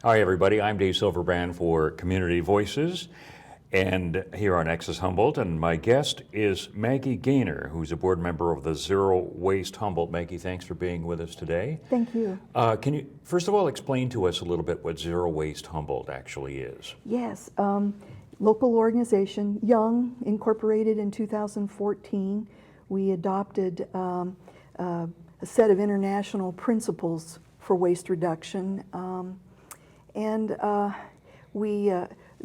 Hi, everybody. I'm Dave Silverbrand for Community Voices, and here on Access Humboldt, and my guest is Maggie Gainer, who's a board member of the Zero Waste Humboldt. Maggie, thanks for being with us today. Thank you. Can you, first of all, explain to us a little bit what Zero Waste Humboldt actually is? Yes, local organization, young, incorporated in 2014. We adopted a set of international principles for waste reduction.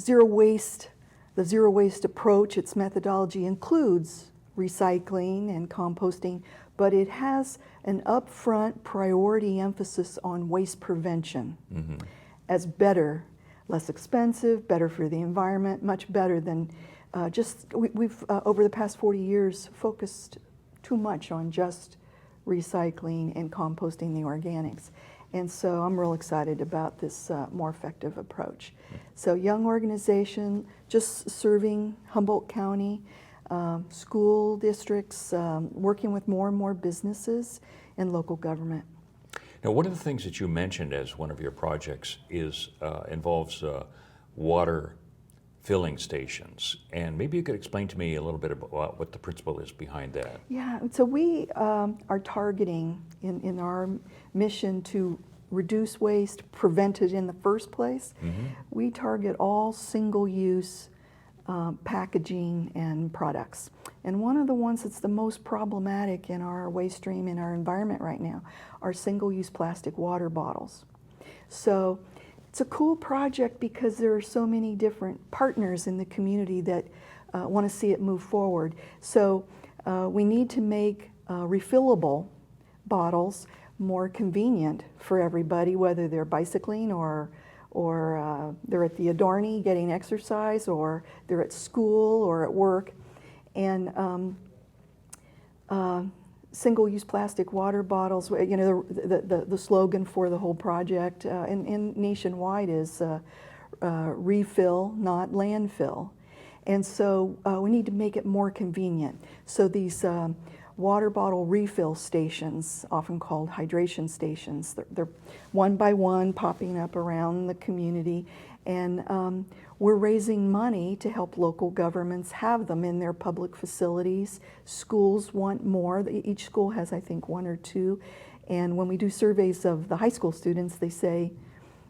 Zero waste, the zero waste approach, its methodology includes recycling and composting, but it has an upfront priority emphasis on waste prevention as better, less expensive, better for the environment, much better than we've over the past 40 years focused too much on just recycling and composting the organics. And so I'm real excited about this more effective approach. So young organization, just serving Humboldt County, school districts, working with more and more businesses and local government. Now, one of the things that you mentioned as one of your projects is involves water filling stations. And maybe you could explain to me a little bit about what the principle is behind that. Yeah, so we are targeting in our mission to reduce waste, prevent it in the first place. We target all single-use packaging and products. And one of the ones that's the most problematic in our waste stream, in our environment right now, are single-use plastic water bottles. So it's a cool project because there are so many different partners in the community that want to see it move forward. So we need to make refillable bottles more convenient for everybody, whether they're bicycling or they're at the Adorni getting exercise, or they're at school or at work. And single-use plastic water bottles, you know, the slogan for the whole project and nationwide is refill, not landfill. And so we need to make it more convenient. So these water bottle refill stations, often called hydration stations, they're one by one popping up around the community, and we're raising money to help local governments have them in their public facilities. Schools want more. Each school has, I think, one or two, and when we do surveys of the high school students, they say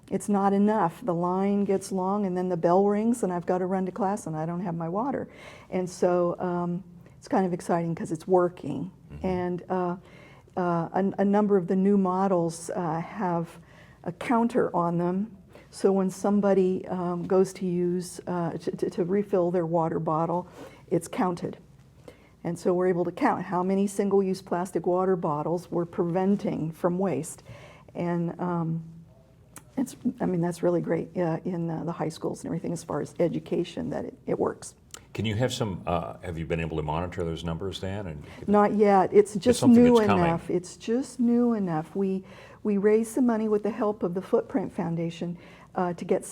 it's not enough. The line gets long and then the bell rings and I've got to run to class and I don't have my water. And so it's kind of exciting because it's working. And a number of the new models have a counter on them. So when somebody goes to use, to refill their water bottle, it's counted. And so we're able to count how many single-use plastic water bottles we're preventing from waste. And that's really great in the high schools and everything as far as education, that it works. Can you have some, have you been able to monitor those numbers then? And not yet. It's just new enough. It's just new enough. We raised some money with the help of the Footprint Foundation to get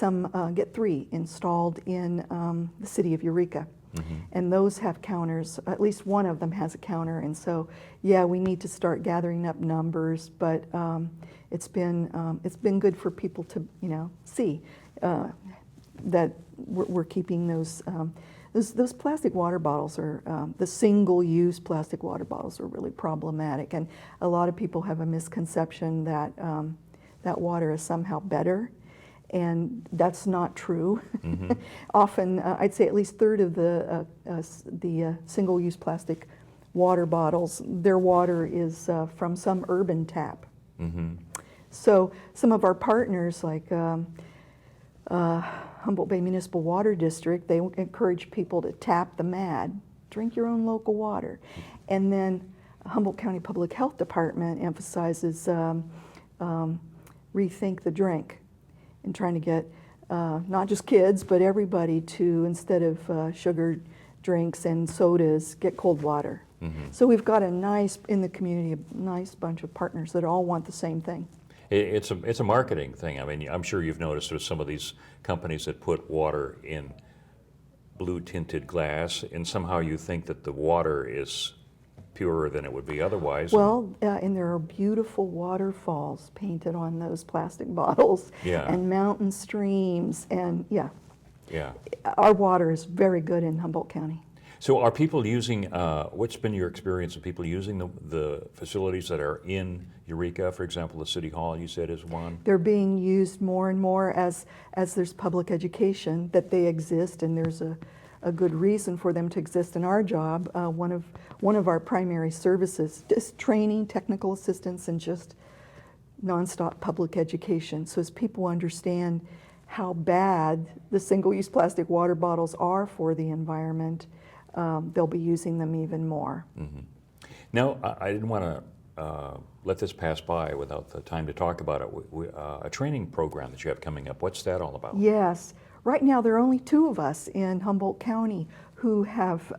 get 3 installed in the city of Eureka. And those have counters. At least one of them has a counter. And so, yeah, we need to start gathering up numbers. But it's been good for people to see that we're keeping those. Those plastic water bottles are, the single-use plastic water bottles are really problematic, and a lot of people have a misconception that that water is somehow better, and that's not true. Often, I'd say at least a third of the single-use plastic water bottles, their water is from some urban tap. So some of our partners, like Humboldt Bay Municipal Water District, they encourage people to tap the MAD, drink your own local water. And then Humboldt County Public Health Department emphasizes rethink the drink, and trying to get not just kids, but everybody to, instead of sugar drinks and sodas, get cold water. So we've got in the community, a nice bunch of partners that all want the same thing. It's a marketing thing. I mean, I'm sure you've noticed there's some of these companies that put water in blue tinted glass, and somehow you think that the water is purer than it would be otherwise. Well, and there are beautiful waterfalls painted on those plastic bottles, Yeah. and mountain streams, and yeah, Yeah. our water is very good in Humboldt County. So are people using, what's been your experience of people using the facilities that are in Eureka? For example, the City Hall, you said, is one. They're being used more and more as there's public education, that they exist, and there's a good reason for them to exist in our job. One of our primary services is training, technical assistance, and just nonstop public education. So as people understand how bad the single-use plastic water bottles are for the environment, they'll be using them even more. Mm-hmm. Now, I didn't want to let this pass by without the time to talk about it. A training program that you have coming up, what's that all about? Yes. Right now, there are only 2 of us in Humboldt County who have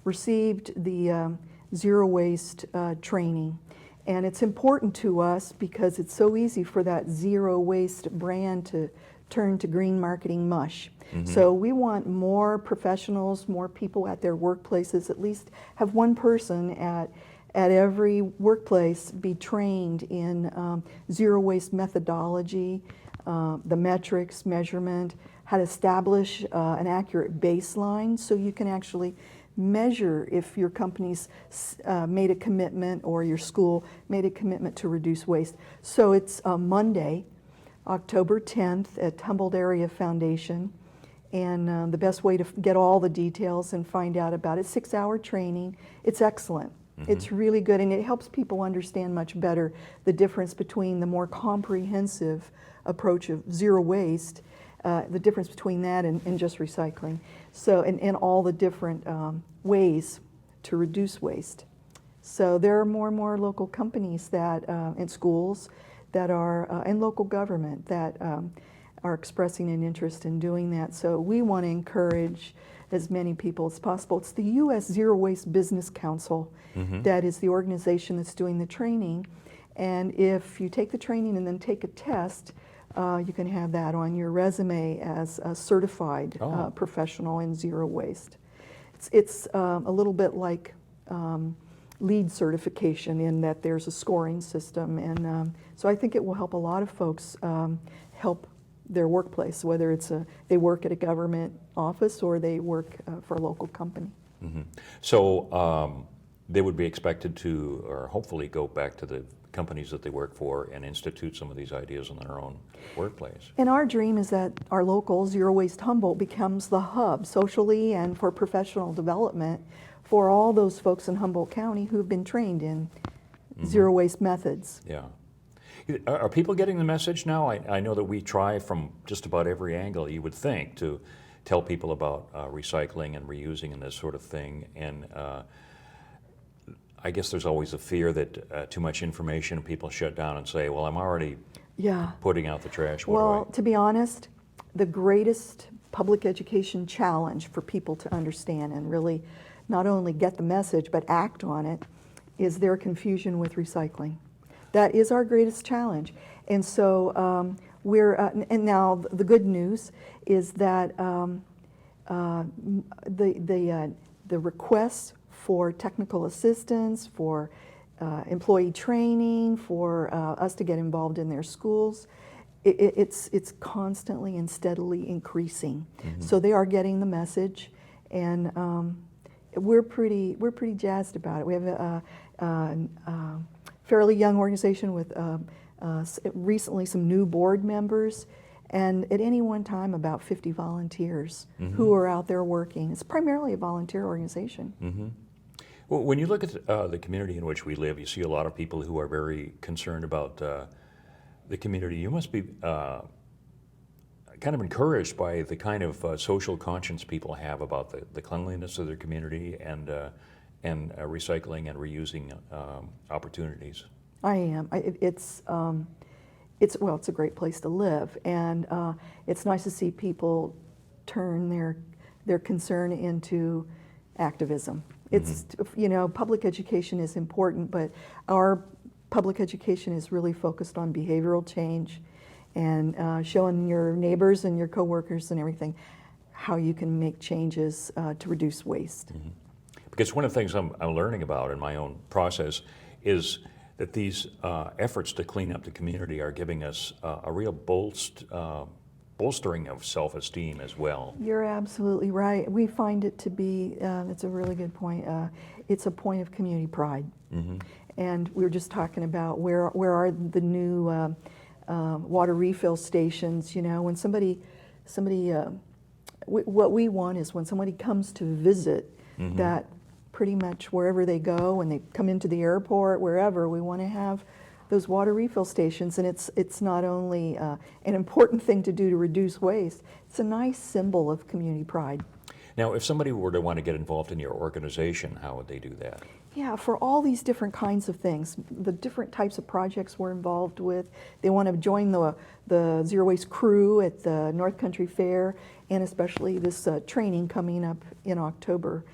received the Zero Waste training. And it's important to us because it's so easy for that Zero Waste brand to turn to green marketing mush. Mm-hmm. So we want more professionals, more people at their workplaces, at least have one person at every workplace be trained in zero waste methodology, the metrics, measurement, how to establish an accurate baseline so you can actually measure if your company's made a commitment or your school made a commitment to reduce waste. So it's Monday, October 10th at Humboldt Area Foundation, and the best way to get all the details and find out about it, 6-hour training. It's excellent. Mm-hmm. It's really good, and it helps people understand much better the difference between the more comprehensive approach of zero waste, the difference between that and just recycling. So, and all the different ways to reduce waste. So there are more and more local companies that, and schools that are, and local government that are expressing an interest in doing that. So we want to encourage as many people as possible. It's the U.S. Zero Waste Business Council that is the organization that's doing the training. And if you take the training and then take a test, you can have that on your resume as a certified professional in zero waste. It's a little bit like LEED certification in that there's a scoring system, and so I think it will help a lot of folks help their workplace, whether it's they work at a government office or they work for a local company. Mm-hmm. So they would be expected to, or hopefully go back to the companies that they work for and institute some of these ideas in their own workplace. And our dream is that our local Zero Waste Humboldt becomes the hub socially and for professional development for all those folks in Humboldt County who've been trained in zero waste methods. Yeah. Are people getting the message now? I know that we try from just about every angle you would think to tell people about recycling and reusing and this sort of thing. And I guess there's always a fear that too much information, people shut down and say, well, I'm already putting out the trash. Well, to be honest, the greatest public education challenge for people to understand and really not only get the message but act on it is their confusion with recycling. That is our greatest challenge. And so and now the good news is that the requests for technical assistance, for employee training, for us to get involved in their schools, it's constantly and steadily increasing. So they are getting the message, and we're pretty jazzed about it. We have a fairly young organization with recently some new board members, and at any one time about 50 volunteers who are out there working. It's primarily a volunteer organization. Well, when you look at the community in which we live, you see a lot of people who are very concerned about the community. You must be kind of encouraged by the kind of social conscience people have about the cleanliness of their community and recycling and reusing opportunities. I am. It's a great place to live, and it's nice to see people turn their concern into activism. It's public education is important, but our public education is really focused on behavioral change and showing your neighbors and your coworkers and everything how you can make changes to reduce waste. Because one of the things I'm learning about in my own process is that these efforts to clean up the community are giving us a real bolstering of self-esteem as well. You're absolutely right. We find it to be, it's a really good point, it's a point of community pride. Mm-hmm. And we were just talking about where are the new water refill stations, you know, when what we want is when somebody comes to visit, Mm-hmm. that pretty much wherever they go, when they come into the airport, wherever, we want to have those water refill stations. And it's not only an important thing to do to reduce waste, it's a nice symbol of community pride. Now, if somebody were to want to get involved in your organization, how would they do that? Yeah, for all these different kinds of things, the different types of projects we're involved with. They want to join the Zero Waste crew at the North Country Fair, and especially this training coming up in October.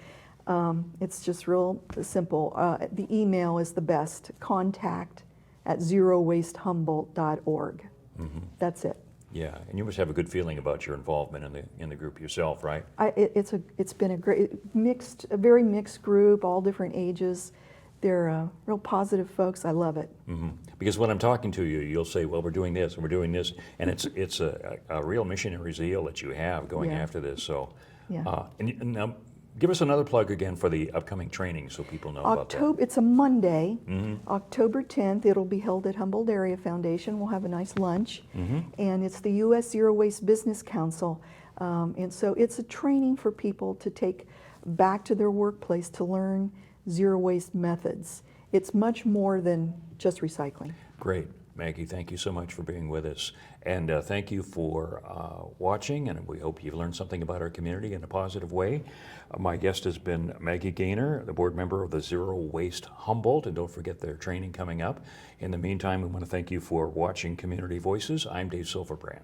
It's just real simple. The email is the best, contact@zerowastehumboldt.org. Mm-hmm. That's it. Yeah, and you must have a good feeling about your involvement in the group yourself, right? It's been a very mixed group, all different ages. They're real positive folks. I love it. Mm-hmm. Because when I'm talking to you, you'll say, well, we're doing this and we're doing this, and it's a real missionary zeal that you have going Yeah. after this. So, Yeah. and now give us another plug again for the upcoming training so people know about that. It's a Monday, Mm-hmm. October 10th. It'll be held at Humboldt Area Foundation. We'll have a nice lunch. Mm-hmm. And it's the U.S. Zero Waste Business Council. And so it's a training for people to take back to their workplace to learn zero waste methods. It's much more than just recycling. Great. Maggie, thank you so much for being with us. And thank you for watching, and we hope you've learned something about our community in a positive way. My guest has been Maggie Gainer, the board member of the Zero Waste Humboldt, and don't forget their training coming up. In the meantime, we want to thank you for watching Community Voices. I'm Dave Silverbrand.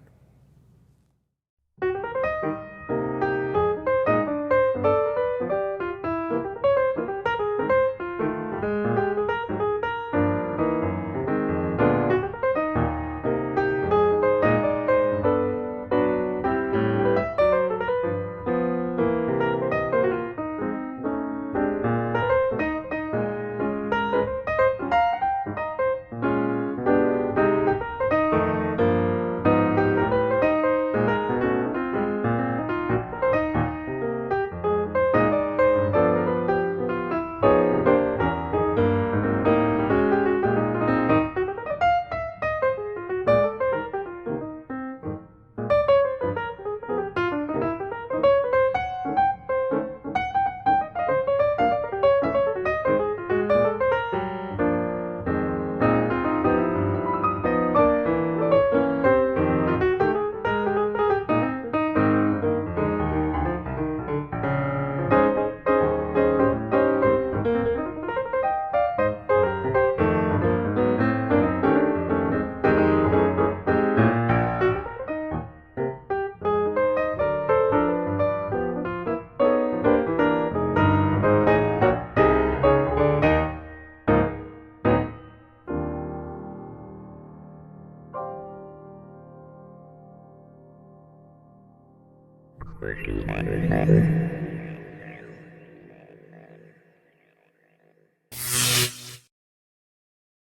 First responders matter.